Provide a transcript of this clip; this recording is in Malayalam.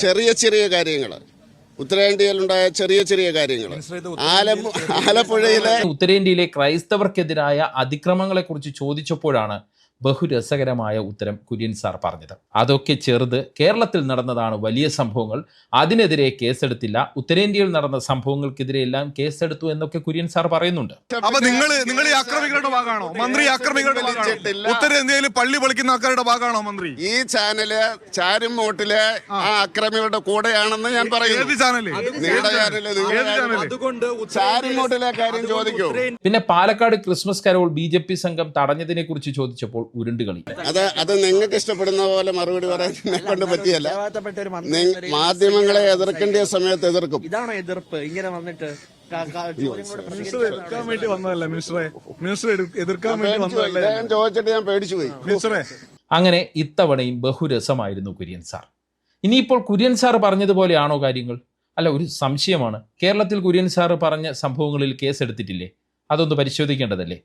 ചെറിയ ചെറിയ കാര്യങ്ങൾ, ഉത്തരേന്ത്യയിലുണ്ടായ ചെറിയ ചെറിയ കാര്യങ്ങൾ, ആലപ്പുഴയിലെ ഉത്തരേന്ത്യയിലെ ക്രൈസ്തവർക്കെതിരായ അതിക്രമങ്ങളെക്കുറിച്ച് ചോദിച്ചപ്പോഴാണ് ബഹുരസകരമായ ഉത്തരം കുര്യൻ സാർ പറഞ്ഞത്. അതൊക്കെ ചെറുത്, കേരളത്തിൽ നടന്നതാണ് വലിയ സംഭവങ്ങൾ, അതിനെതിരെ കേസെടുത്തില്ല, ഉത്തരേന്ത്യയിൽ നടന്ന സംഭവങ്ങൾക്കെതിരെ എല്ലാം കേസെടുത്തു എന്നൊക്കെ കുര്യൻ സാർ പറയുന്നുണ്ട്. അപ്പൊ നിങ്ങൾ ഈ ആക്രമികളുടെ ഭാഗമാണോ മന്ത്രി? ആക്രമികളുടെ ഉത്തരേന്ത്യയിൽ പള്ളി പൊളിക്കുന്ന ആൾക്കാരുടെ ഭാഗമാണോ മന്ത്രി? ഈ ചാനല് ചാരുംമൂട്ടിലെ ആ അക്രമികളുടെ കൂടെയാണെന്ന് ഞാൻ പറയുന്നു. ചാരുംമൂട്ടിലെ കാര്യം ചോദിക്കൂ. പിന്നെ പാലക്കാട് ക്രിസ്മസ് കരോൾ BJP സംഘം തടഞ്ഞതിനെ കുറിച്ച് ചോദിച്ചപ്പോൾ ഉരുണ്ടുകളി. അത് നിങ്ങൾക്ക് ഇഷ്ടപ്പെടുന്ന പോലെ മറുപടി പറയാൻ കൊണ്ട് പറ്റിയല്ല. മാധ്യമങ്ങളെ എതിർക്കേണ്ട സമയത്ത് എതിർക്കും. ഇതാണോ എതിർപ്പ്? ഇങ്ങനെ വന്നിട്ട് ചോദിച്ചിട്ട് ഞാൻ പേടിച്ചു പോയി. അങ്ങനെ ഇത്തവണയും ബഹുരസമായിരുന്നു കുര്യൻ സാർ. ഇനിയിപ്പോൾ കുര്യൻ സാർ പറഞ്ഞതുപോലെയാണോ കാര്യങ്ങൾ? അല്ല, ഒരു സംശയമാണ്. കേരളത്തിൽ കുര്യൻ സാർ പറഞ്ഞ സംഭവങ്ങളിൽ കേസെടുത്തിട്ടില്ലേ? അതൊന്ന് പരിശോധിക്കേണ്ടതല്ലേ?